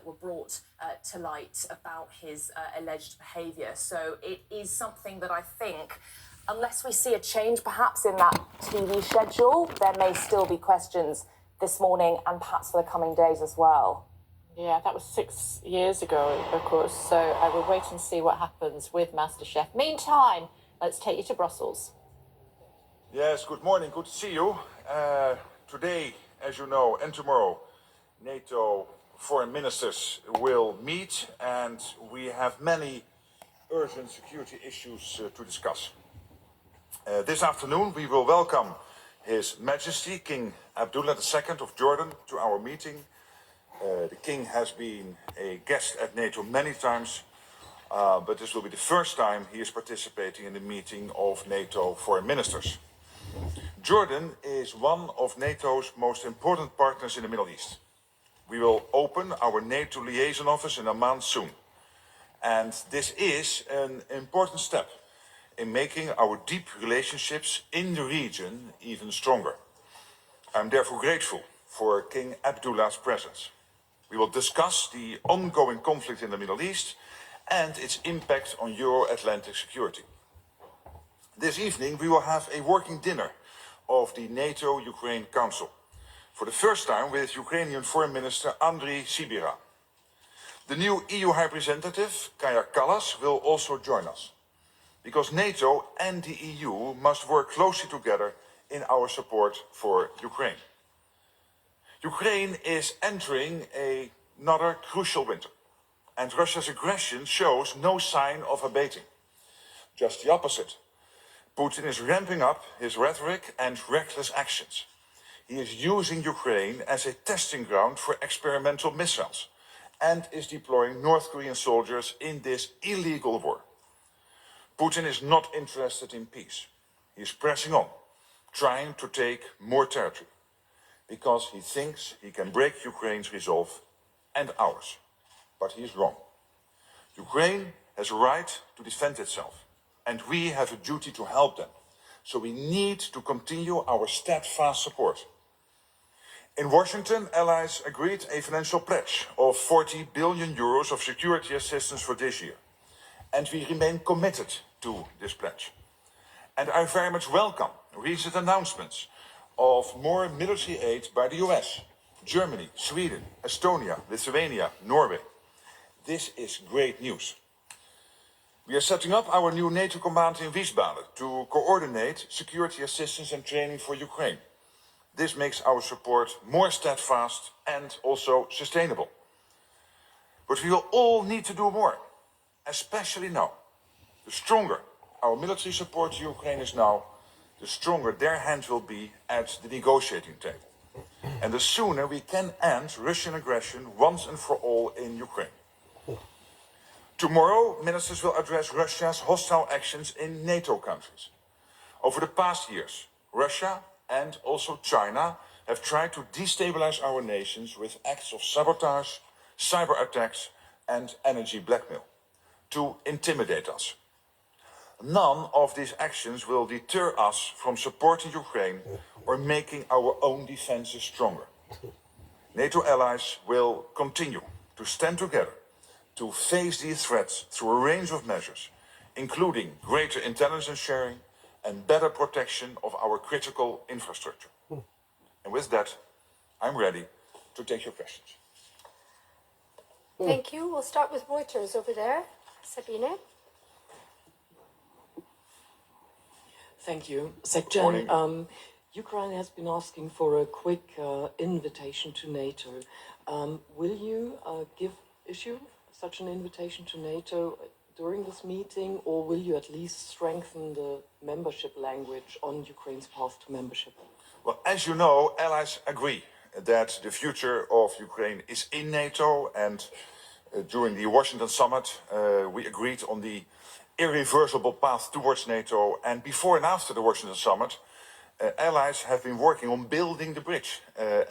that were brought to light about his alleged behaviour. So it is something that I think, unless we see a change perhaps in that TV schedule, there may still be questions this morning and perhaps for the coming days as well. Yeah, that was 6 years ago, of course, so I will wait and see what happens with MasterChef. Meantime, let's take you to Brussels. Yes, good morning, good to see you. Today, as you know, and tomorrow, NATO foreign ministers will meet, and we have many urgent security issues to discuss. This afternoon, we will welcome His Majesty King Abdullah II of Jordan to our meeting. The King has been a guest at NATO many times, but this will be the first time he is participating in the meeting of NATO foreign ministers. Jordan is one of NATO's most important partners in the Middle East. We will open our NATO liaison office in Amman soon. And this is an important step in making our deep relationships in the region even stronger. I'm therefore grateful for King Abdullah's presence. We will discuss the ongoing conflict in the Middle East and its impact on Euro-Atlantic security. This evening we will have a working dinner of the NATO-Ukraine Council, for the first time with Ukrainian Foreign Minister Andriy Sybiha. The new EU High Representative, Kaja Kallas, will also join us, because NATO and the EU must work closely together in our support for Ukraine. Ukraine is entering another crucial winter, and Russia's aggression shows no sign of abating. Just the opposite. Putin is ramping up his rhetoric and reckless actions. He is using Ukraine as a testing ground for experimental missiles and is deploying North Korean soldiers in this illegal war. Putin is not interested in peace. He is pressing on, trying to take more territory, because he thinks he can break Ukraine's resolve and ours. But he is wrong. Ukraine has a right to defend itself, and we have a duty to help them. So we need to continue our steadfast support. In Washington, allies agreed a financial pledge of 40 billion euros of security assistance for this year. And we remain committed to this pledge. And I very much welcome recent announcements of more military aid by the US, Germany, Sweden, Estonia, Lithuania, Norway. This is great news. We are setting up our new NATO command in Wiesbaden to coordinate security assistance and training for Ukraine. This makes our support more steadfast and also sustainable. But we will all need to do more, especially now. The stronger our military support to Ukraine is now, the stronger their hand will be at the negotiating table. And the sooner we can end Russian aggression once and for all in Ukraine. Tomorrow, ministers will address Russia's hostile actions in NATO countries. Over the past years, Russia and also China have tried to destabilize our nations with acts of sabotage, cyber attacks, and energy blackmail to intimidate us. None of these actions will deter us from supporting Ukraine or making our own defenses stronger. NATO allies will continue to stand together to face these threats through a range of measures, including greater intelligence sharing and better protection of our critical infrastructure. And with that, I'm ready to take your questions. Thank you. We'll start with Reuters over there. Sabine. Thank you. Secretary, Ukraine has been asking for a quick invitation to NATO. Will you issue such an invitation to NATO during this meeting, or will you at least strengthen the membership language on Ukraine's path to membership? Well, as you know, allies agree that the future of Ukraine is in NATO, and during the Washington summit, we agreed on the irreversible path towards NATO, and before and after the Washington summit, allies have been working on building the bridge.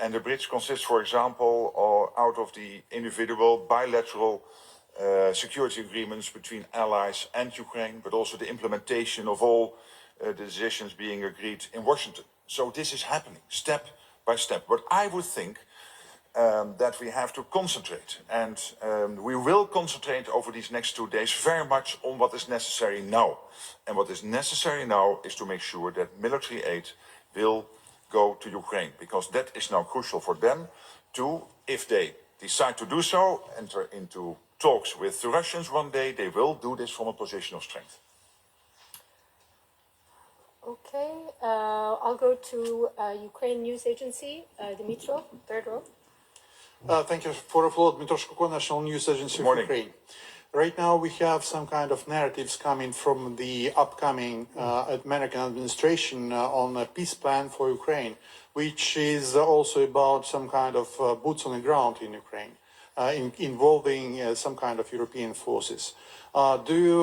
And the bridge consists, for example, out of the individual bilateral security agreements between allies and Ukraine, but also the implementation of all the decisions being agreed in Washington. So this is happening step by step. But I would think that we have to concentrate. And we will concentrate over these next 2 days very much on what is necessary now. And what is necessary now is to make sure that military aid will go to Ukraine, because that is now crucial for them to, if they decide to do so, enter into talks with the Russians one day. They will do this from a position of strength. Okay, I'll go to Ukraine News Agency, Dimitro, third row. Thank you for the floor, Dmitro Shkuko, National News Agency of Morning. Ukraine. Right now we have some kind of narratives coming from the upcoming American administration on a peace plan for Ukraine, which is also about some kind of boots on the ground in Ukraine, involving some kind of European forces. Do you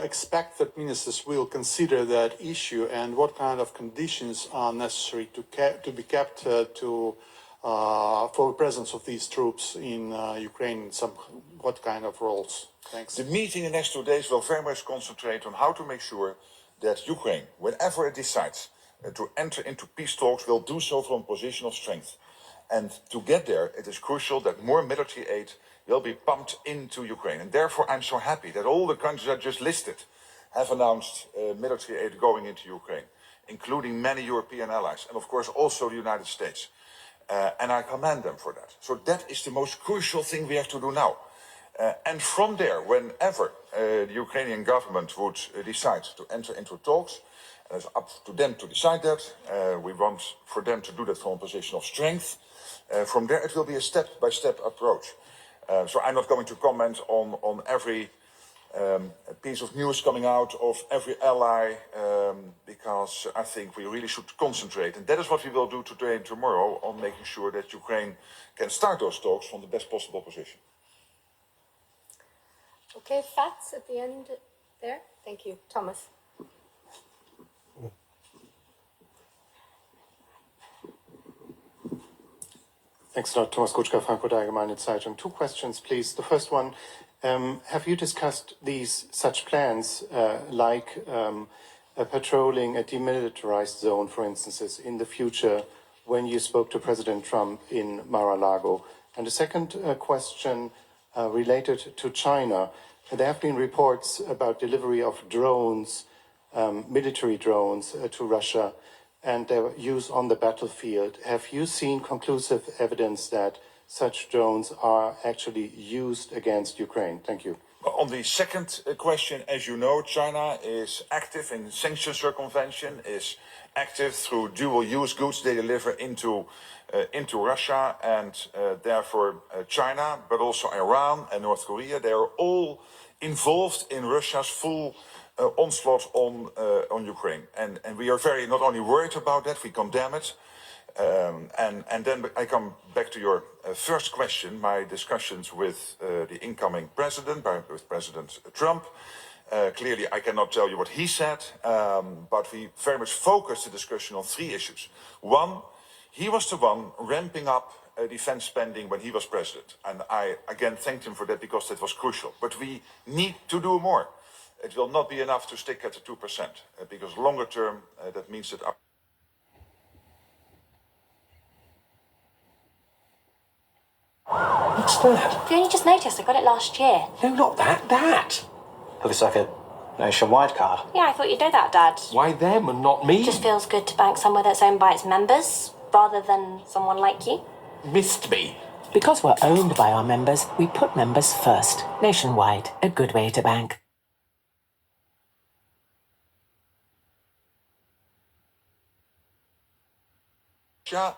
expect that ministers will consider that issue, and what kind of conditions are necessary to be kept for the presence of these troops in Ukraine? What kind of roles? Thanks. The meeting in the next 2 days will very much concentrate on how to make sure that Ukraine, whenever it decides to enter into peace talks, will do so from a position of strength. And to get there, it is crucial that more military aid will be pumped into Ukraine. And therefore, I'm so happy that all the countries I just listed have announced military aid going into Ukraine, including many European allies, and of course also the United States. And I commend them for that. So that is the most crucial thing we have to do now. And from there, whenever the Ukrainian government would decide to enter into talks, and it's up to them to decide that. We want for them to do that from a position of strength. From there, it will be a step-by-step approach. So I'm not going to comment on every piece of news coming out of every ally, because I think we really should concentrate. And that is what we will do today and tomorrow, on making sure that Ukraine can start those talks from the best possible position. Okay, facts at the end there. Thank you. Thomas. Thanks a lot, Thomas Kutschka, Frankfurt Allgemeine Zeitung. 2 questions, please. The first one, have you discussed such plans like patrolling a demilitarized zone, for instance, in the future when you spoke to President Trump in Mar-a-Lago? And the second question related to China. There have been reports about delivery of drones, military drones, to Russia and their use on the battlefield. Have you seen conclusive evidence that such drones are actually used against Ukraine? Thank you. On the second question, as you know, China is active in the sanctions circumvention, is active through dual-use goods they deliver into Russia, and therefore China, but also Iran and North Korea, they are all involved in Russia's full onslaught on Ukraine. And we are very not only worried about that, we condemn it. And then I come back to your first question, my discussions with the incoming president, with President Trump. Clearly, I cannot tell you what he said, but we very much focused the discussion on 3 issues. One, he was the one ramping up defense spending when he was president. And I, again, thanked him for that because that was crucial. But we need to do more. It will not be enough to stick at the 2%, because longer term, that means that... What's that? You only just noticed. I got it last year. No, not that. That. Looks like a nationwide card. Yeah, I thought you'd know that, Dad. Why them and not me? It just feels good to bank somewhere that's owned by its members, rather than someone like you. Missed me. Because we're owned by our members, we put members first. Nationwide, a good way to bank.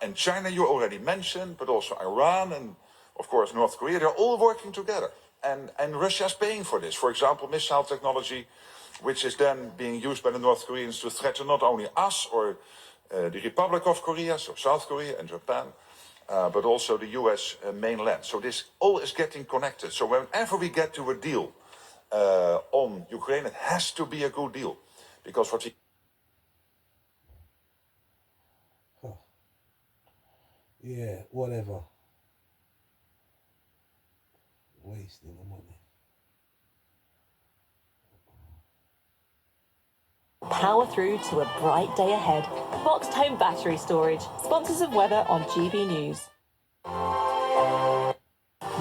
And China you already mentioned, but also Iran and, of course, North Korea, they're all working together. And Russia's paying for this. For example, missile technology, which is then being used by the North Koreans to threaten not only us or the Republic of Korea, so South Korea and Japan, but also the US mainland. So this all is getting connected. So whenever we get to a deal on Ukraine, it has to be a good deal. Because what we... Yeah, whatever. Wasting the money. Power through to a bright day ahead. Boxed home battery storage. Sponsors of weather on GB News.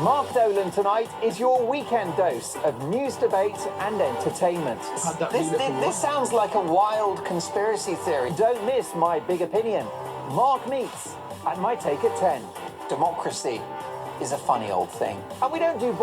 Mark Dolan tonight is your weekend dose of news, debate and entertainment. This sounds like a wild conspiracy theory. Don't miss my big opinion. Mark Meets at My Take at 10. Democracy is a funny old thing. And we don't do...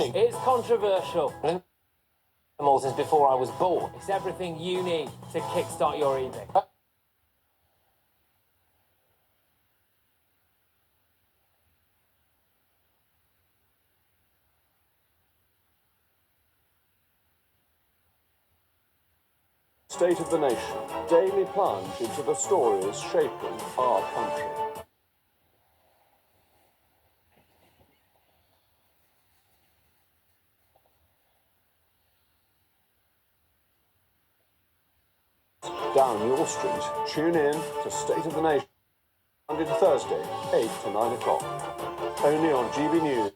It's controversial. Since before I was born. It's everything you need to kickstart your evening. State of the Nation, daily plunge into the stories shaping our country. Down your street, tune in to State of the Nation, Monday to Thursday, 8 to 9 o'clock. Only on GB News.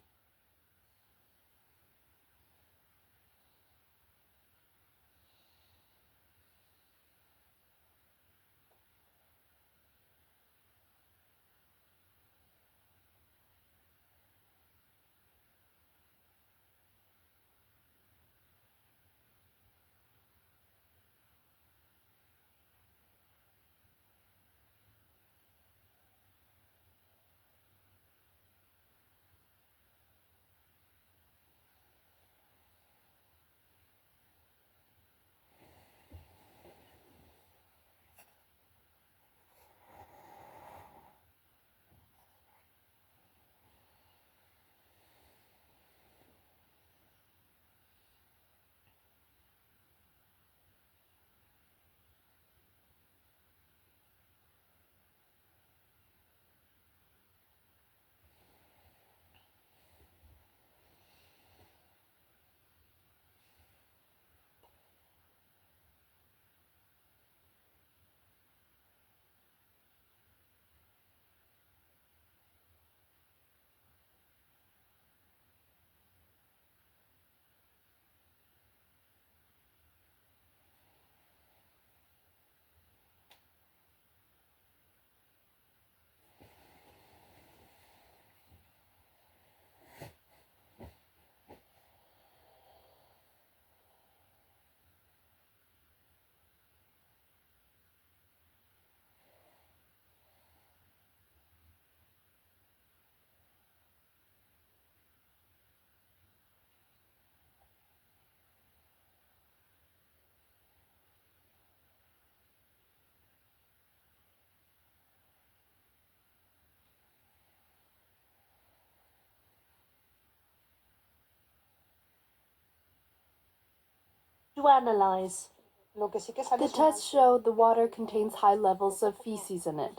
To analyze. The tests show the water contains high levels of feces in it.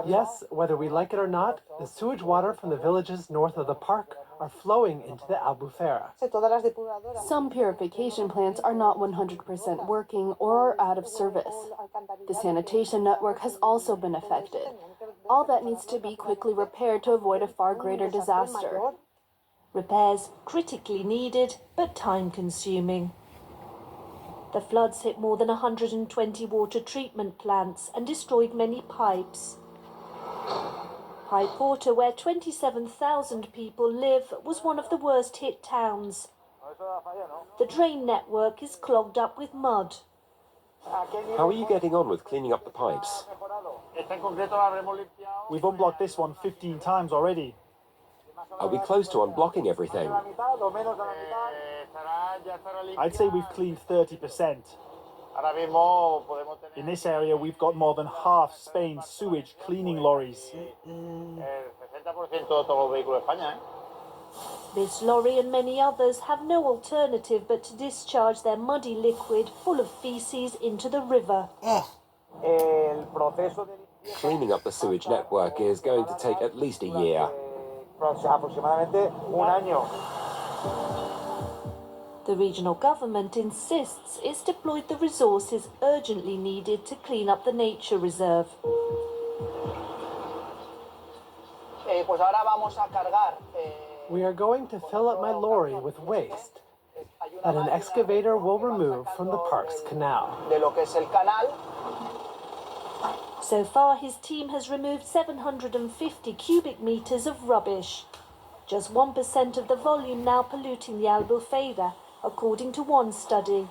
Yes, whether we like it or not, the sewage water from the villages north of the park are flowing into the Albufera. Some purification plants are not 100% working or are out of service. The sanitation network has also been affected. All that needs to be quickly repaired to avoid a far greater disaster. Repairs critically needed, but time-consuming. The floods hit more than 120 water treatment plants and destroyed many pipes. High Porter, where 27,000 people live, was one of the worst-hit towns. The drain network is clogged up with mud. How are you getting on with cleaning up the pipes? We've unblocked this one 15 times already. Are we close to unblocking everything? I'd say we've cleaned 30%. In this area, we've got more than half Spain's sewage cleaning lorries. This lorry and many others have no alternative but to discharge their muddy liquid full of feces into the river. Cleaning up the sewage network is going to take at least a year. The regional government insists it's deployed the resources urgently needed to clean up the nature reserve. We are going to fill up my lorry with waste that an excavator will remove from the park's canal. So far, his team has removed 750 cubic meters of rubbish. Just 1% of the volume now polluting the Albufeira, according to one study.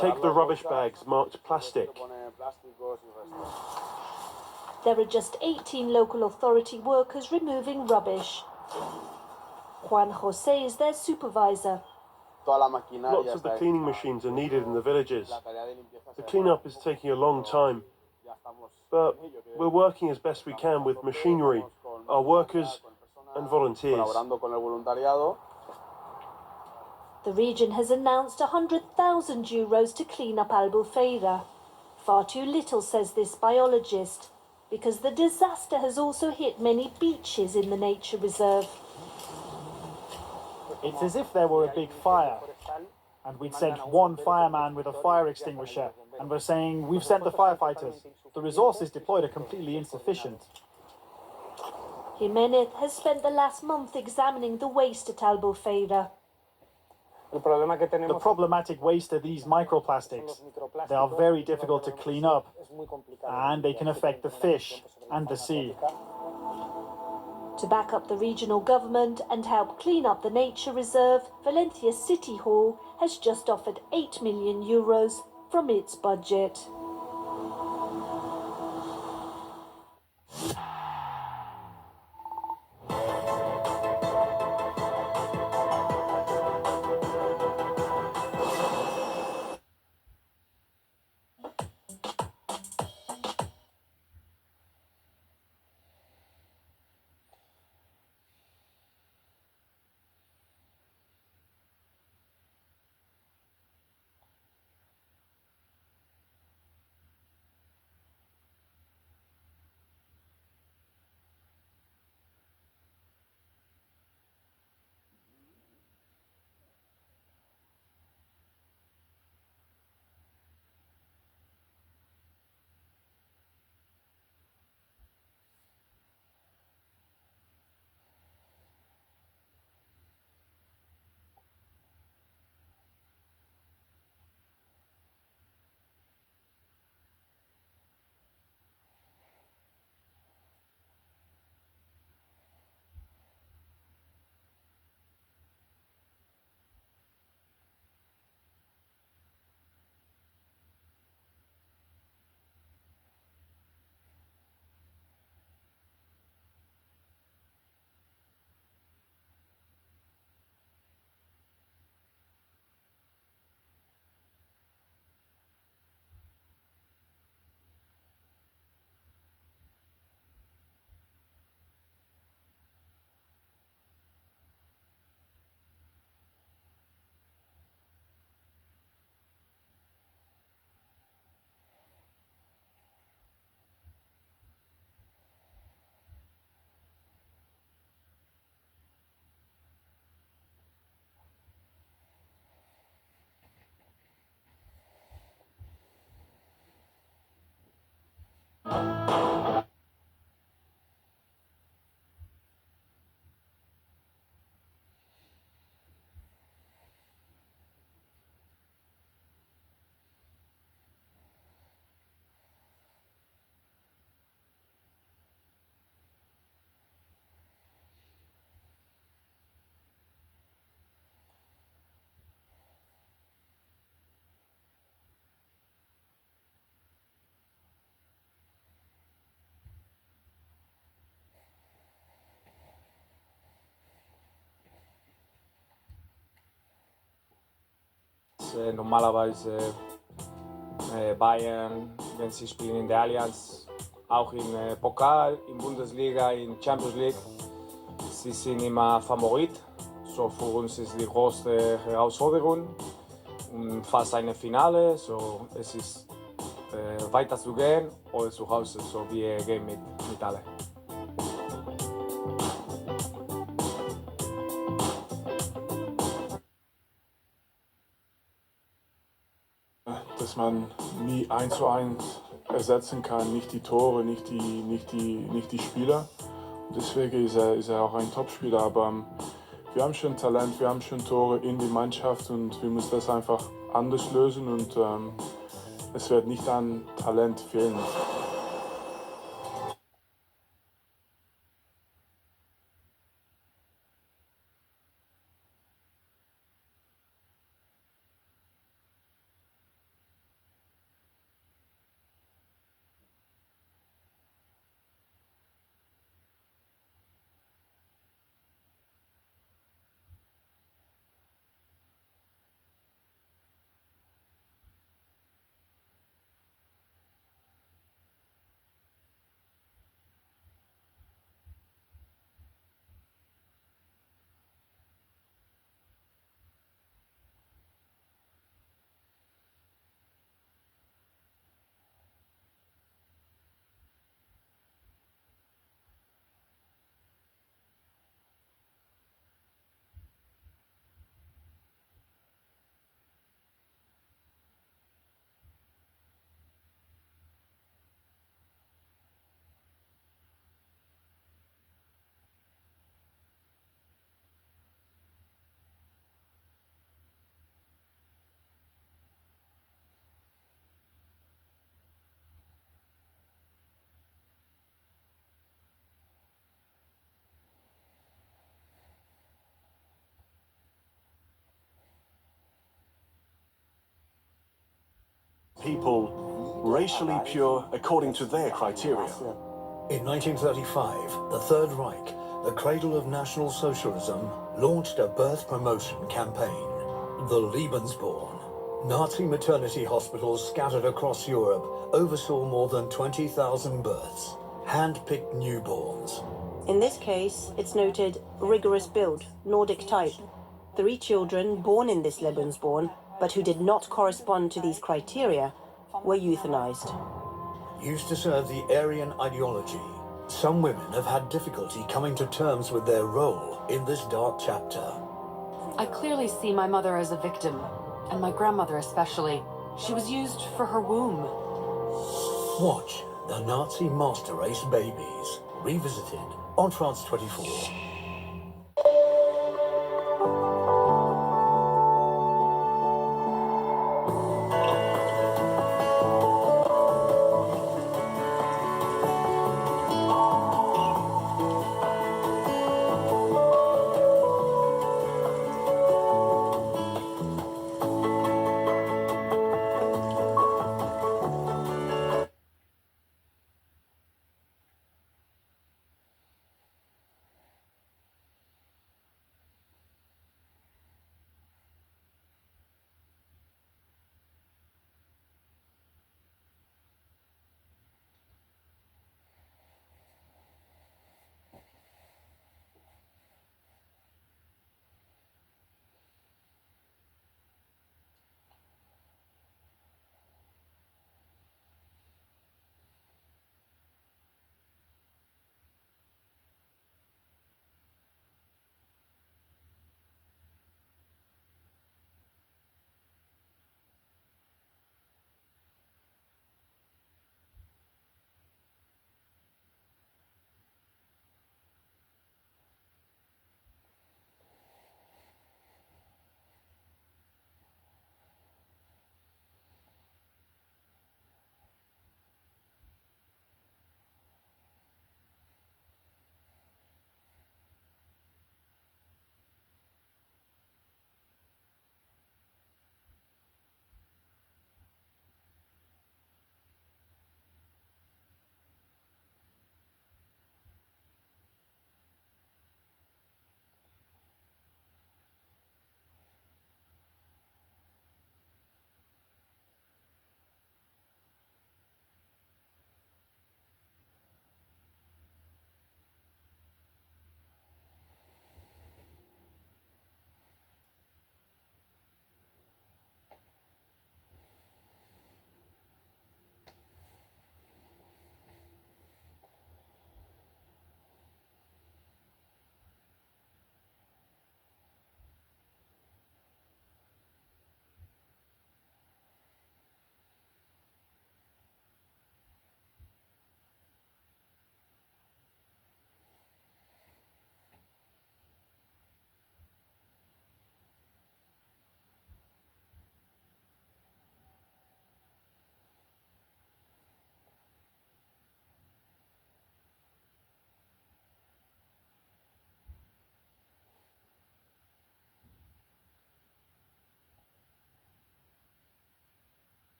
Take the rubbish bags marked plastic. There are just 18 local authority workers removing rubbish. Juan Jose is their supervisor. Lots of the cleaning machines are needed in the villages. The cleanup is taking a long time. But we're working as best we can with machinery, our workers and volunteers. The region has announced €100,000 to clean up Albufeira. Far too little, says this biologist, because the disaster has also hit many beaches in the nature reserve. It's as if there were a big fire, and we'd sent one fireman with a fire extinguisher, and we're saying, we've sent the firefighters. The resources deployed are completely insufficient. Jimenez has spent the last month examining the waste at Albufeira. The problematic waste are these microplastics. They are very difficult to clean up, and they can affect the fish and the sea. To back up the regional government and help clean up the nature reserve, Valencia City Hall has just offered €8 million from its budget. Normalerweise Bayern, wenn sie spielen in der Allianz, auch in Pokal, in Bundesliga, in Champions League. Sie sind immer Favorit. So für uns ist die größte Herausforderung. Und fast eine Finale, so es ist weiter zu gehen oder zu Hause, so wir gehen mit alle. dass man nie 1:1 ersetzen kann, nicht die Tore, nicht die Spieler. Deswegen ist er auch ein Topspieler, aber wir haben schon Talent, wir haben schon Tore in die Mannschaft und wir müssen das einfach anders lösen und es wird nicht an Talent fehlen. People racially pure according to their criteria. In 1935, the Third Reich, the cradle of National Socialism, launched a birth promotion campaign, the Lebensborn. Nazi maternity hospitals scattered across Europe oversaw more than 20,000 births, hand-picked newborns. In this case, it's noted rigorous build, Nordic type. 3 children born in this Lebensborn, but who did not correspond to these criteria, were euthanized. Used to serve the Aryan ideology, some women have had difficulty coming to terms with their role in this dark chapter. I clearly see my mother as a victim, and my grandmother especially. She was used for her womb. Watch The Nazi Master Race Babies, revisited on France 24.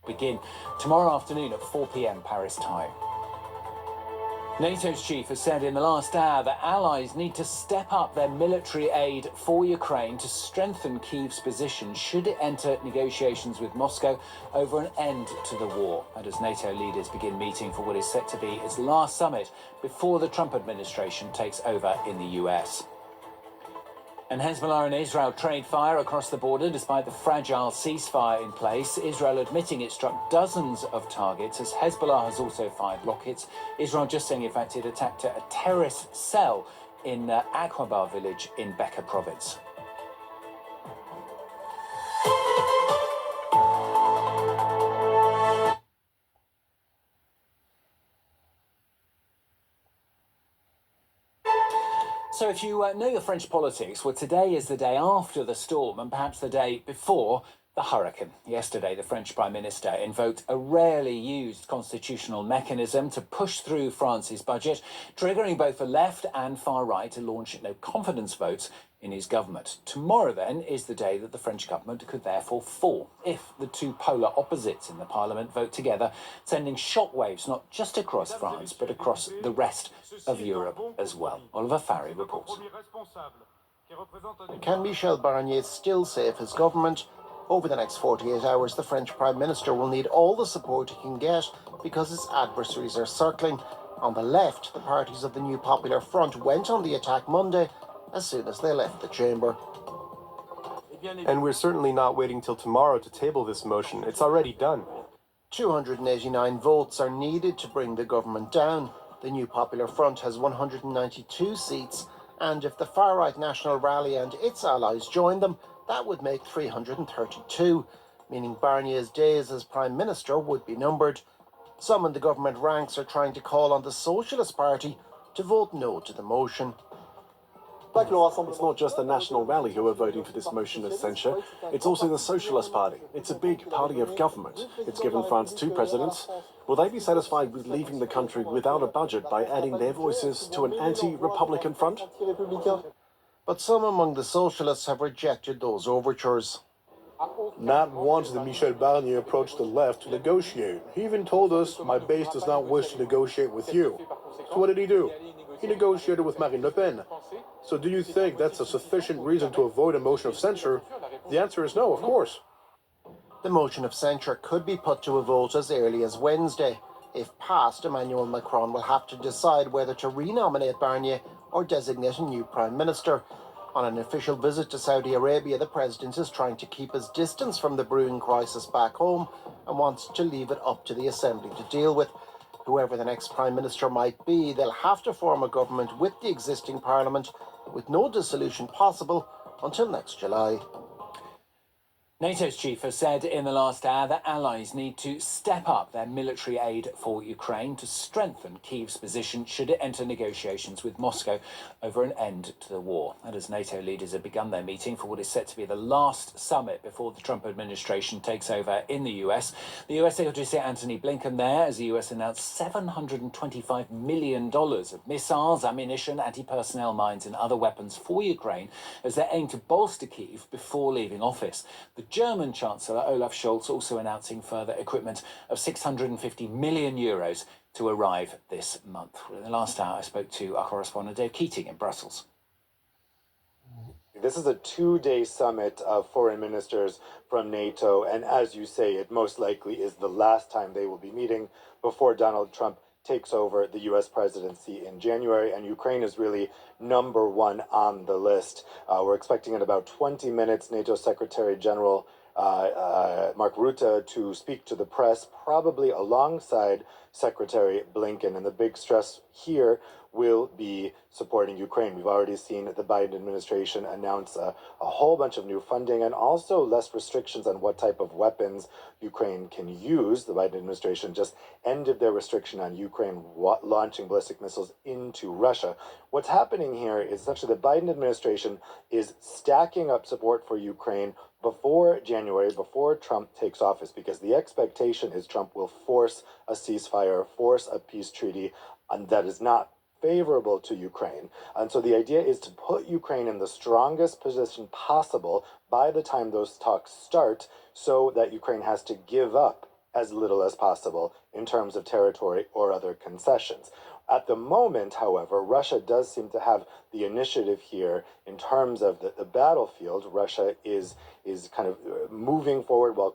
begin tomorrow afternoon at 4 p.m. Paris time. NATO's chief has said in the last hour that allies need to step up their military aid for Ukraine to strengthen Kyiv's position should it enter negotiations with Moscow over an end to the war. And as NATO leaders begin meeting for what is set to be its last summit before the Trump administration takes over in the US. And Hezbollah and Israel trade fire across the border despite the fragile ceasefire in place. Israel admitting it struck dozens of targets as Hezbollah has also fired rockets. Israel just saying, in fact, it attacked a terrorist cell in Aqaba village in Bekaa province. So if you know your French politics, well, today is the day after the storm and perhaps the day before the hurricane. Yesterday, the French Prime Minister invoked a rarely used constitutional mechanism to push through France's budget, triggering both the left and far right to launch no confidence votes in his government. Tomorrow, then, is the day that the French government could therefore fall if the two polar opposites in the parliament vote together, sending shockwaves not just across France, but across the rest of Europe as well. Oliver Farry reports. Can Michel Barnier still save his government? Over the next 48 hours, the French Prime Minister will need all the support he can get because his adversaries are circling. On the left, the parties of the New Popular Front went on the attack Monday as soon as they left the chamber. And we're certainly not waiting till tomorrow to table this motion. It's already done. 289 votes are needed to bring the government down. The New Popular Front has 192 seats, and if the far-right National Rally and its allies join them, that would make 332, meaning Barnier's days as Prime Minister would be numbered. Some in the government ranks are trying to call on the Socialist Party to vote no to the motion. It's not just the National Rally who are voting for this motion of censure, it's also the Socialist Party. It's a big party of government. It's given France two presidents. Will they be satisfied with leaving the country without a budget by adding their voices to an anti-Republican front? But some among the Socialists have rejected those overtures. Not once did Michel Barnier approach the left to negotiate. He even told us, my base does not wish to negotiate with you. So what did he do? He negotiated with Marine Le Pen. So do you think that's a sufficient reason to avoid a motion of censure? The answer is no, of course. The motion of censure could be put to a vote as early as Wednesday. If passed, Emmanuel Macron will have to decide whether to renominate Barnier or designate a new Prime Minister. On an official visit to Saudi Arabia, the President is trying to keep his distance from the brewing crisis back home and wants to leave it up to the Assembly to deal with. Whoever the next Prime Minister might be, they'll have to form a government with the existing Parliament, with no dissolution possible until next July. NATO's chief has said in the last hour that allies need to step up their military aid for Ukraine to strengthen Kyiv's position should it enter negotiations with Moscow over an end to the war. And as NATO leaders have begun their meeting for what is set to be the last summit before the Trump administration takes over in the US, the US Secretary of State Antony Blinken there as the US announced $725 million of missiles, ammunition, anti-personnel mines and other weapons for Ukraine as they aim to bolster Kyiv before leaving office. The German Chancellor Olaf Scholz also announcing further equipment of €650 million to arrive this month. In the last hour, I spoke to our correspondent Dave Keating in Brussels. This is a two-day summit of foreign ministers from NATO, and as you say, it most likely is the last time they will be meeting before Donald Trump takes over the U.S. presidency in January, and Ukraine is really number one on the list. We're expecting in about 20 minutes NATO Secretary General Mark Rutte to speak to the press, probably alongside Secretary Blinken, and the big stress here will be supporting Ukraine. We've already seen the Biden administration announce a whole bunch of new funding and also less restrictions on what type of weapons Ukraine can use. The Biden administration just ended their restriction on Ukraine launching ballistic missiles into Russia. What's happening here is essentially the Biden administration is stacking up support for Ukraine before January, before Trump takes office, because the expectation is Trump will force a ceasefire, force a peace treaty, and that is not favorable to Ukraine. And so the idea is to put Ukraine in the strongest position possible by the time those talks start so that Ukraine has to give up as little as possible in terms of territory or other concessions. At the moment, however, Russia does seem to have the initiative here in terms of the battlefield. Russia is kind of moving forward while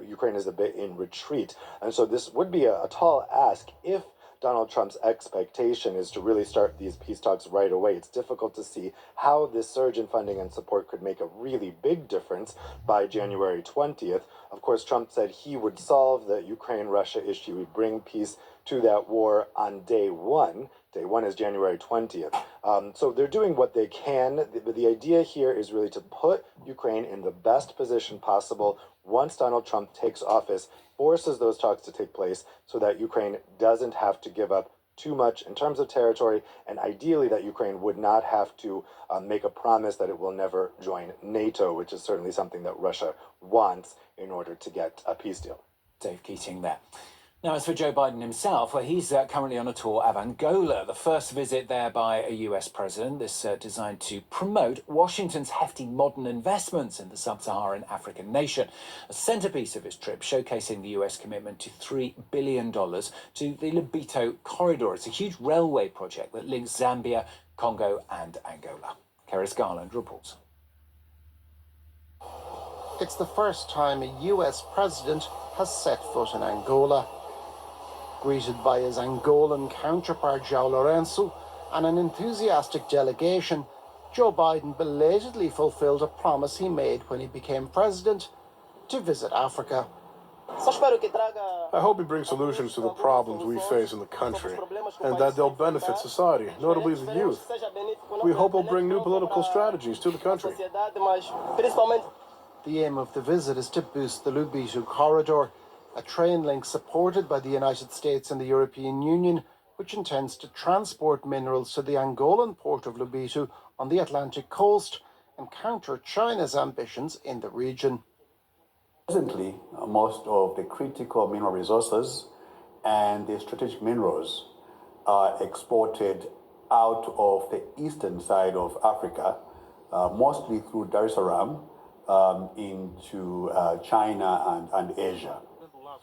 Ukraine is a bit in retreat. And so this would be a tall ask if Donald Trump's expectation is to really start these peace talks right away. It's difficult to see how this surge in funding and support could make a really big difference by January 20th. Of course, Trump said he would solve the Ukraine-Russia issue, would bring peace to that war on day one. Day one is January 20th. So they're doing what they can. The idea here is really to put Ukraine in the best position possible once Donald Trump takes office, forces those talks to take place so that Ukraine doesn't have to give up too much in terms of territory, and ideally that Ukraine would not have to make a promise that it will never join NATO, which is certainly something that Russia wants in order to get a peace deal. Dave Keating there. Now, as for Joe Biden himself, well, he's currently on a tour of Angola, the first visit there by a US president. This designed to promote Washington's hefty modern investments in the sub-Saharan African nation. A centerpiece of his trip showcasing the US commitment to $3 billion to the Lobito Corridor. It's a huge railway project that links Zambia, Congo and Angola. Keris Garland reports. It's the first time a US president has set foot in Angola. Greeted by his Angolan counterpart João Lourenço and an enthusiastic delegation, Joe Biden belatedly fulfilled a promise he made when he became president to visit Africa. I hope he brings solutions to the problems we face in the country, and that they'll benefit society, notably the youth. We hope he'll bring new political strategies to the country. The aim of the visit is to boost the Lobito Corridor, a train link supported by the United States and the European Union, which intends to transport minerals to the Angolan port of Lobito on the Atlantic coast and counter China's ambitions in the region. Presently, most of the critical mineral resources and the strategic minerals are exported out of the eastern side of Africa, mostly through Dar es Salaam, into China and Asia.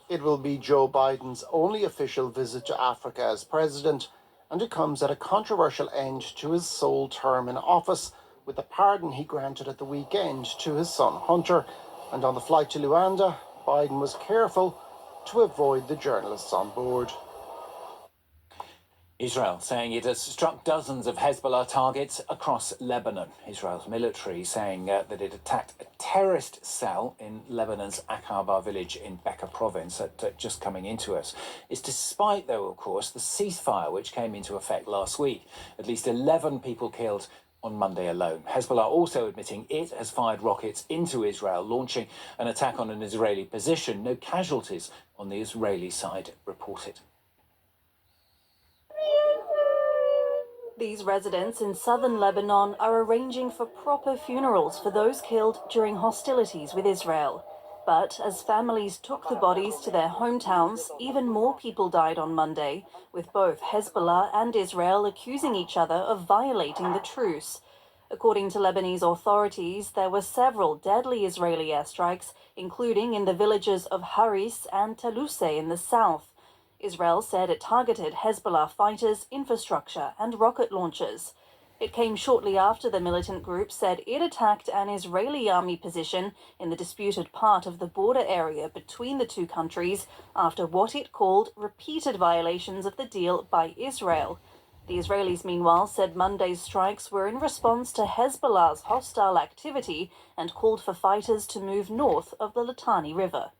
It will be Joe Biden's only official visit to Africa as president, and it comes at a controversial end to his sole term in office, with the pardon he granted at the weekend to his son Hunter. And on the flight to Luanda, Biden was careful to avoid the journalists on board. Israel saying it has struck dozens of Hezbollah targets across Lebanon. Israel's military saying that it attacked a terrorist cell in Lebanon's Aqaba village in Bekaa province just coming into us. It's despite, though, of course, the ceasefire which came into effect last week. At least 11 people killed on Monday alone. Hezbollah also admitting it has fired rockets into Israel, launching an attack on an Israeli position. No casualties on the Israeli side reported. These residents in southern Lebanon are arranging for proper funerals for those killed during hostilities with Israel. But as families took the bodies to their hometowns, even more people died on Monday, with both Hezbollah and Israel accusing each other of violating the truce. According to Lebanese authorities, there were several deadly Israeli airstrikes, including in the villages of Haris and Talouseh in the south. Israel said it targeted Hezbollah fighters, infrastructure and rocket launchers. It came shortly after the militant group said it attacked an Israeli army position in the disputed part of the border area between the two countries after what it called repeated violations of the deal by Israel. The Israelis, meanwhile, said Monday's strikes were in response to Hezbollah's hostile activity and called for fighters to move north of the Litani River.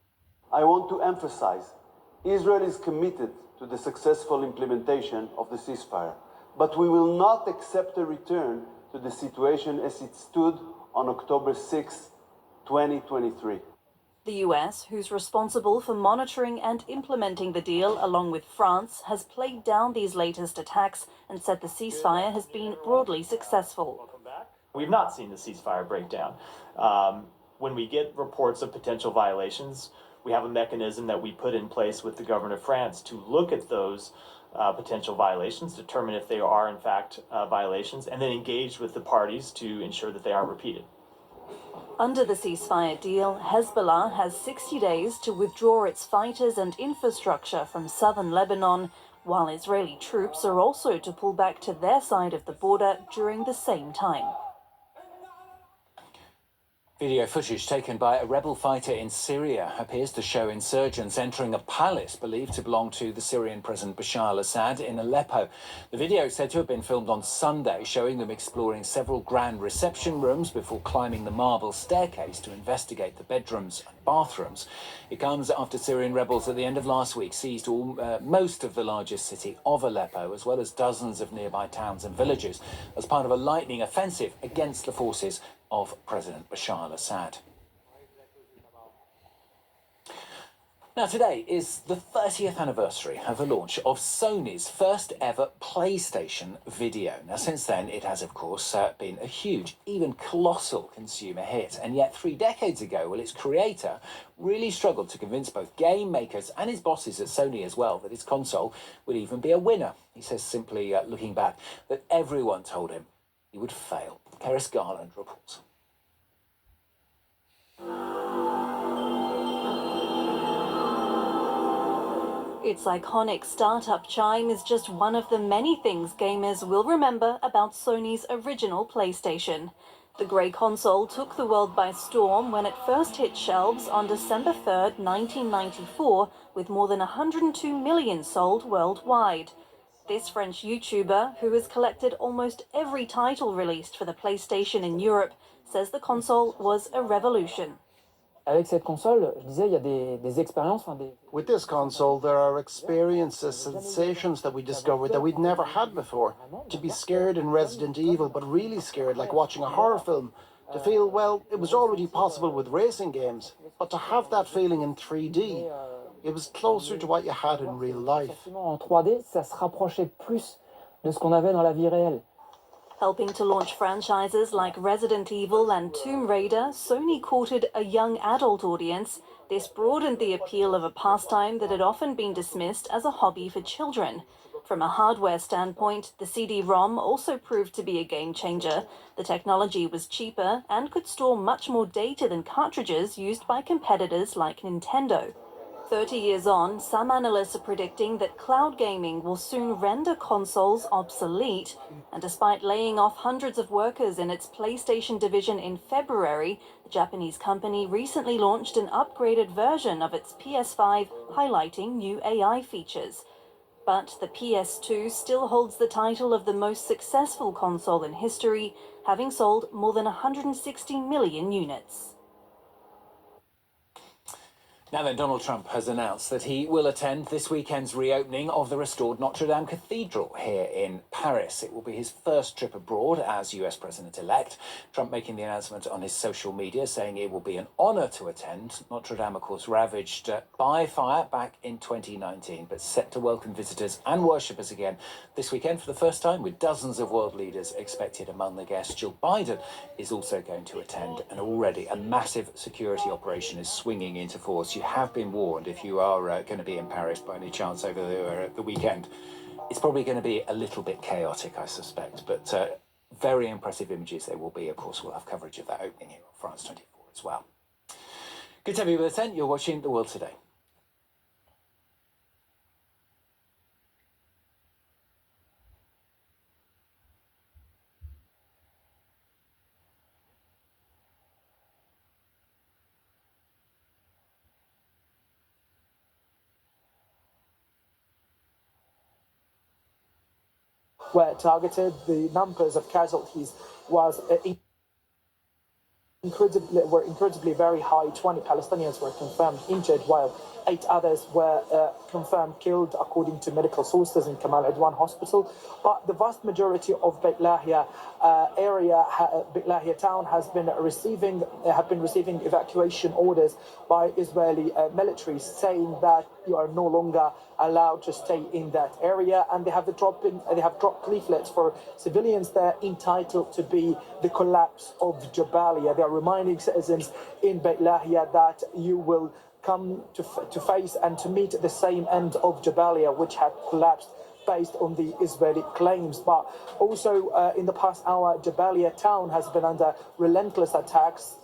I want to emphasize Israel is committed to the successful implementation of the ceasefire, but we will not accept a return to the situation as it stood on October 6, 2023. The US, who's responsible for monitoring and implementing the deal along with France, has played down these latest attacks and said the ceasefire has been broadly successful. We've not seen the ceasefire breakdown. When we get reports of potential violations, we have a mechanism that we put in place with the government of France to look at those potential violations, determine if they are in fact violations, and then engage with the parties to ensure that they aren't repeated. Under the ceasefire deal, Hezbollah has 60 days to withdraw its fighters and infrastructure from southern Lebanon, while Israeli troops are also to pull back to their side of the border during the same time. Video footage taken by a rebel fighter in Syria appears to show insurgents entering a palace believed to belong to the Syrian President Bashar al-Assad in Aleppo. The video is said to have been filmed on Sunday, showing them exploring several grand reception rooms before climbing the marble staircase to investigate the bedrooms and bathrooms. It comes after Syrian rebels at the end of last week seized most of the largest city of Aleppo, as well as dozens of nearby towns and villages, as part of a lightning offensive against the forces of President Bashar al-Assad. Now, today is the 30th anniversary of the launch of Sony's first ever PlayStation video. Now, since then, it has, of course, been a huge, even colossal consumer hit. And yet, 3 decades ago, well, its creator really struggled to convince both game makers and his bosses at Sony as well that his console would even be a winner. He says simply, looking back, that everyone told him he would fail. Keris Garland reports. Its iconic startup chime is just one of the many things gamers will remember about Sony's original PlayStation. The grey console took the world by storm when it first hit shelves on December 3rd, 1994, with more than 102 million sold worldwide. This French YouTuber, who has collected almost every title released for the PlayStation in Europe, says the console was a revolution. Avec cette console, je disais, il y a des expériences. With this console, there are experiences, sensations that we discovered that we'd never had before. To be scared in Resident Evil, but really scared, like watching a horror film. To feel, well, it was already possible with racing games. But to have that feeling in 3D, it was closer to what you had in real life. En 3D, ça se rapprochait plus de ce qu'on avait dans la vie réelle. Helping to launch franchises like Resident Evil and Tomb Raider, Sony courted a young adult audience. This broadened the appeal of a pastime that had often been dismissed as a hobby for children. From a hardware standpoint, the CD-ROM also proved to be a game changer. The technology was cheaper and could store much more data than cartridges used by competitors like Nintendo. 30 years on, some analysts are predicting that cloud gaming will soon render consoles obsolete. And despite laying off hundreds of workers in its PlayStation division in February, the Japanese company recently launched an upgraded version of its PS5, highlighting new AI features. But the PS2 still holds the title of the most successful console in history, having sold more than 160 million units. Now then, Donald Trump has announced that he will attend this weekend's reopening of the restored Notre Dame Cathedral here in Paris. It will be his first trip abroad as US President-elect. Trump making the announcement on his social media, saying it will be an honour to attend. Notre Dame, of course, ravaged by fire back in 2019, but set to welcome visitors and worshippers again this weekend for the first time, with dozens of world leaders expected among the guests. Jill Biden is also going to attend, and already a massive security operation is swinging into force. You have been warned if you are going to be in Paris by any chance over the weekend. It's probably going to be a little bit chaotic, I suspect, but very impressive images there will be. Of course, we'll have coverage of that opening here on France 24 as well. Good to have you with us then. You're watching The World Today. Were targeted. The numbers of casualties was incredibly very high. 20 Palestinians were confirmed injured, while 8 others were confirmed killed, according to medical sources in Kamal Adwan Hospital. But the vast majority of Beit Lahia area, Beit Lahia town, have been receiving evacuation orders by Israeli military, saying that you are no longer allowed to stay in that area, and they have dropped leaflets for civilians there entitled to be the collapse of Jabalia. They are reminding citizens in Beit Lahia that you will come to face and to meet the same end of Jabalia, which had collapsed based on the Israeli claims. But also in the past hour, Jabalia town has been under relentless attacks.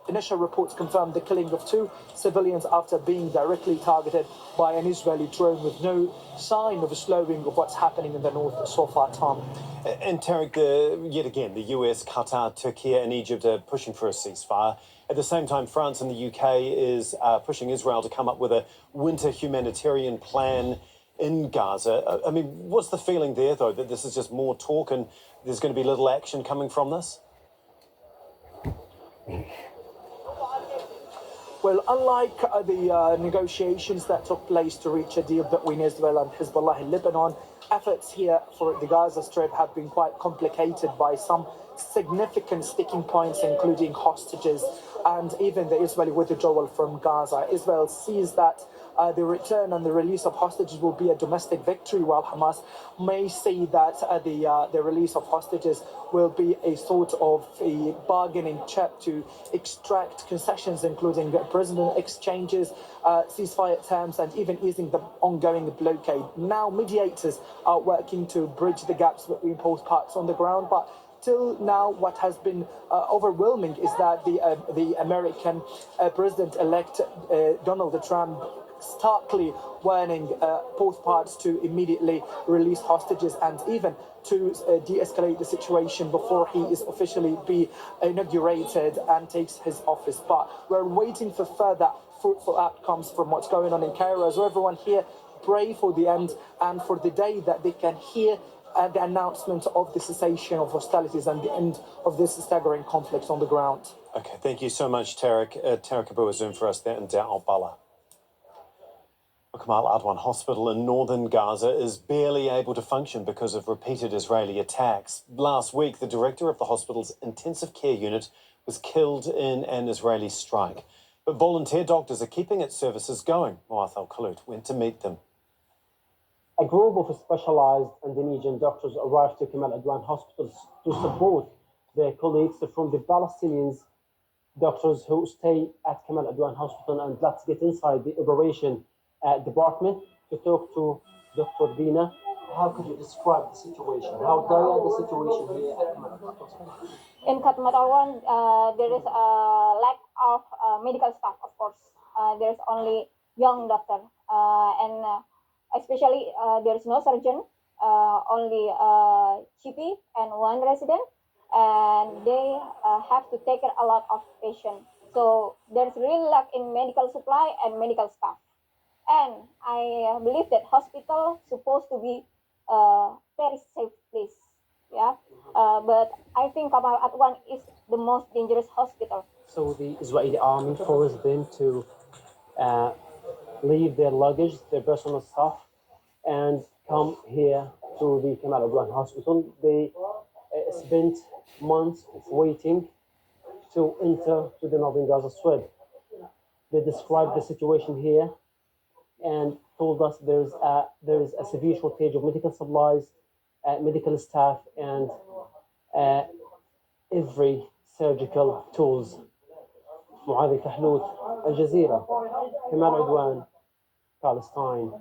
Initial reports confirmed the killing of 2 civilians after being directly targeted by an Israeli drone, with no sign of a slowing of what's happening in the north so far, Tom. And Tarek, yet again, the US, Qatar, Turkey and Egypt are pushing for a ceasefire. At the same time, France and the UK is pushing Israel to come up with a winter humanitarian plan in Gaza. I mean, what's the feeling there, though, that this is just more talk and there's going to be little action coming from this? Well, unlike the negotiations that took place to reach a deal between Israel and Hezbollah in Lebanon, efforts here for the Gaza Strip have been quite complicated by some significant sticking points, including hostages and even the Israeli withdrawal from Gaza. Israel sees that the return and the release of hostages will be a domestic victory, while Hamas may see that the release of hostages will be a sort of a bargaining chip to extract concessions, including prisoner exchanges, ceasefire terms, and even easing the ongoing blockade. Now, mediators are working to bridge the gaps between both parts on the ground, but till now, what has been overwhelming is that the American President-elect Donald Trump starkly warning both parts to immediately release hostages and even to de-escalate the situation before he is officially be inaugurated and takes his office. But we're waiting for further fruitful outcomes from what's going on in Cairo, as everyone here pray for the end and for the day that they can hear the announcement of the cessation of hostilities and the end of this staggering conflict on the ground. Okay, thank you so much, Tarek. Tarek Abu Azum for us there in Dar al-Bala. Kamal Adwan Hospital in northern Gaza is barely able to function because of repeated Israeli attacks. Last week, the director of the hospital's intensive care unit was killed in an Israeli strike. But volunteer doctors are keeping its services going. Moath Al-Khalut went to meet them. A group of specialized Indonesian doctors arrived to Kamal Adwan Hospital to support their colleagues from the Palestinian doctors who stay at Kamal Adwan Hospital. And let's get inside the operation department to talk to Dr. Dina. How could you describe the situation? How dire the situation here at Kamal Adwan Hospital? In Kamal Adwan, there is a lack of medical staff, of course. There's only young doctor, and especially there is no surgeon, only GP and one resident, and they have to take care a lot of patients. So there's really lack in medical supply and medical staff. And I believe that hospital supposed to be a very safe place, yeah. But I think Kamal Adwan is the most dangerous hospital. So the Israeli army forced them to leave their luggage, their personal stuff, and come here to the Kamal Adwan Hospital. They spent months of waiting to enter to the northern Gaza Strip. They described the situation here and told us there is a severe shortage of medical supplies, medical staff, and every surgical tools. Moath Al-Khalut, Al Jazeera, Kamal Adwan, Palestine.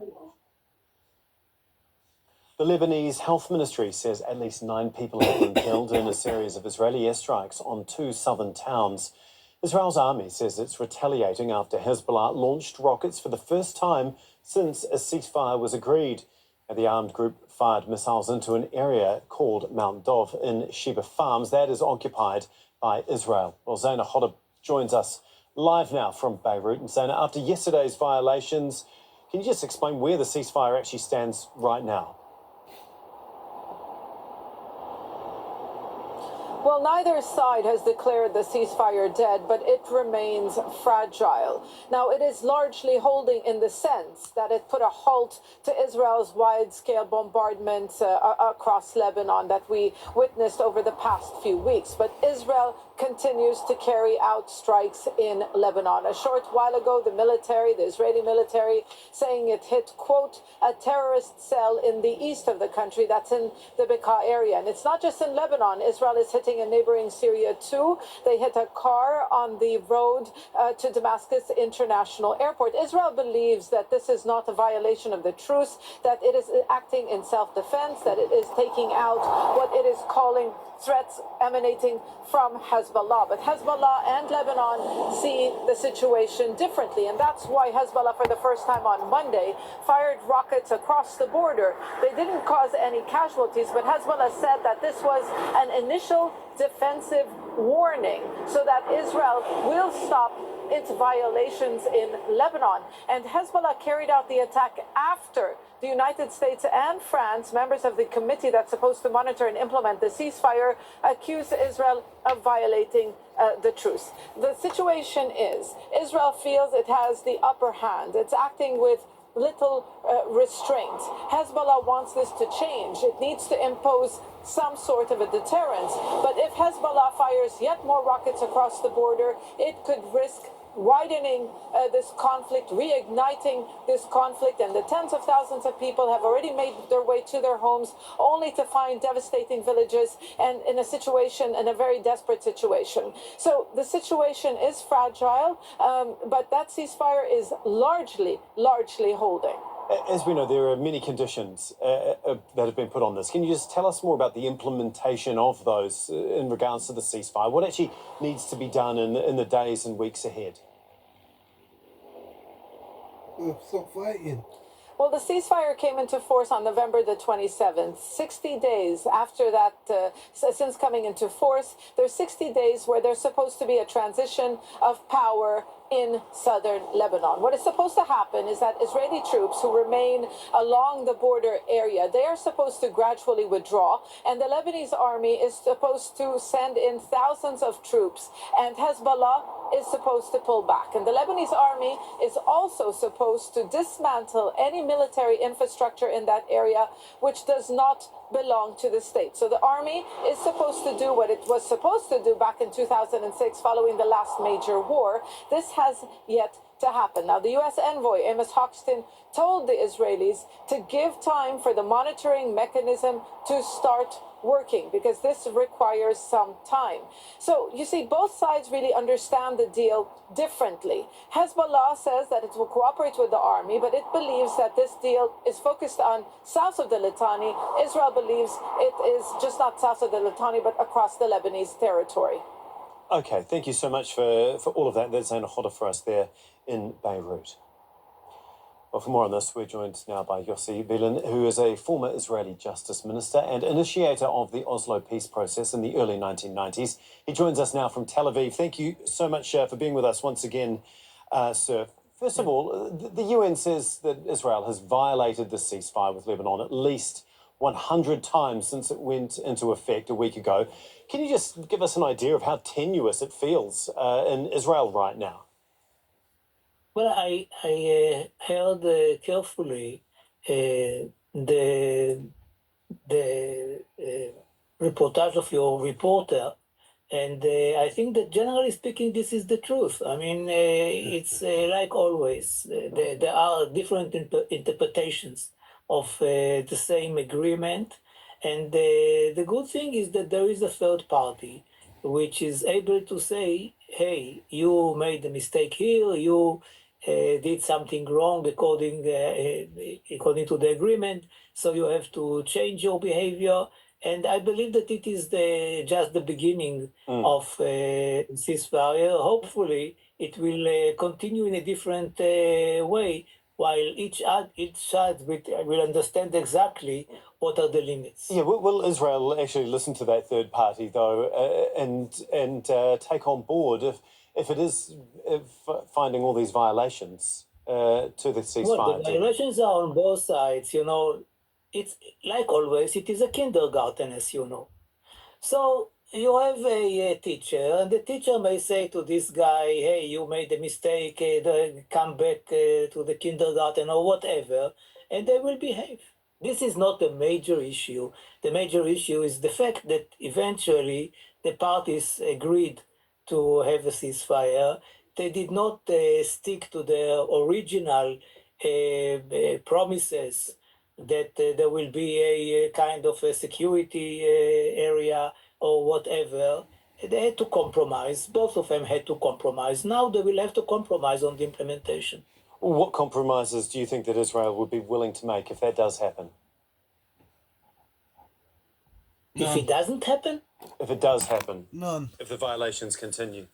The Lebanese Health Ministry says at least 9 people have been killed in a series of Israeli airstrikes on 2 southern towns. Israel's army says it's retaliating after Hezbollah launched rockets for the first time since a ceasefire was agreed. And the armed group fired missiles into an area called Mount Dov in Sheba Farms that is occupied by Israel. Well, Zaina Hodab joins us live now from Beirut. And Zaina, after yesterday's violations, can you just explain where the ceasefire actually stands right now? Well, neither side has declared the ceasefire dead, but it remains fragile. Now, it is largely holding in the sense that it put a halt to Israel's wide-scale bombardments across Lebanon that we witnessed over the past few weeks. But Israel continues to carry out strikes in Lebanon. A short while ago, the Israeli military, saying it hit, quote, a terrorist cell in the east of the country, that's in the Bekaa area. And it's not just in Lebanon. Israel is hitting in neighboring Syria too. They hit a car on the road to Damascus International Airport. Israel believes that this is not a violation of the truce, that it is acting in self-defense, that it is taking out what it is calling threats emanating from Hezbollah. But Hezbollah and Lebanon see the situation differently, and that's why Hezbollah, for the first time on Monday, fired rockets across the border. They didn't cause any casualties, but Hezbollah said that this was an initial defensive warning so that Israel will stop its violations in Lebanon. And Hezbollah carried out the attack after the United States and France, members of the committee that's supposed to monitor and implement the ceasefire, accused Israel of violating the truce. The situation is, Israel feels it has the upper hand. It's acting with little restraint. Hezbollah wants this to change. It needs to impose some sort of a deterrence. But if Hezbollah fires yet more rockets across the border, it could risk widening this conflict, reigniting this conflict, and the tens of thousands of people have already made their way to their homes only to find devastating villages and in a very desperate situation. So the situation is fragile, but that ceasefire is largely holding. As we know, there are many conditions that have been put on this. Can you just tell us more about the implementation of those in regards to the ceasefire? What actually needs to be done in the days and weeks ahead? Stop fighting. Well, the ceasefire came into force on November the 27th. 60 days after that, since coming into force, there's 60 days where there's supposed to be a transition of power in southern Lebanon. What is supposed to happen is that Israeli troops who remain along the border area, they are supposed to gradually withdraw, and the Lebanese army is supposed to send in thousands of troops, and Hezbollah is supposed to pull back. And the Lebanese army is also supposed to dismantle any military infrastructure in that area which does not belong to the state. So the army is supposed to do what it was supposed to do back in 2006 following the last major war. This has yet to happen. Now, the U.S. envoy, Amos Hochstein, told the Israelis to give time for the monitoring mechanism to start working, because this requires some time. So you see, both sides really understand the deal differently. Hezbollah says that it will cooperate with the army, but it believes that this deal is focused on south of the Litani. Israel believes it is just not south of the Litani, but across the Lebanese territory. Okay, thank you so much for all of that. That's Anna Hodder for us there in Beirut. Well, for more on this, we're joined now by Yossi Beilin, who is a former Israeli justice minister and initiator of the Oslo peace process in the early 1990s. He joins us now from Tel Aviv. Thank you so much for being with us once again, sir. First of all, the UN says that Israel has violated the ceasefire with Lebanon at least 100 times since it went into effect a week ago. Can you just give us an idea of how tenuous it feels in Israel right now? Well, I heard carefully the reportage of your reporter, and I think that generally speaking, this is the truth. I mean, it's like always, there are different interpretations of the same agreement, and the good thing is that there is a third party which is able to say, hey, you made a mistake here, you did something wrong according to the agreement, so you have to change your behavior. And I believe that it is just the beginning of ceasefire. Hopefully, it will continue in a different way, while each side will understand exactly what are the limits. Yeah, will Israel actually listen to that third party, though, and take on board if it is finding all these violations to the ceasefire? Well, the violations are on both sides. You know, it's like always, it is a kindergarten, as you know. So you have a teacher, and the teacher may say to this guy, hey, you made a mistake, come back to the kindergarten or whatever, and they will behave. this is not a major issue. The major issue is the fact that eventually the parties agreed to have a ceasefire. They did not stick to their original promises that there will be a kind of a security area or whatever. They had to compromise. Both of them had to compromise. Now they will have to compromise on the implementation. What compromises do you think that Israel would be willing to make if that does happen? If it doesn't happen? If it does happen. None. If the violations continue.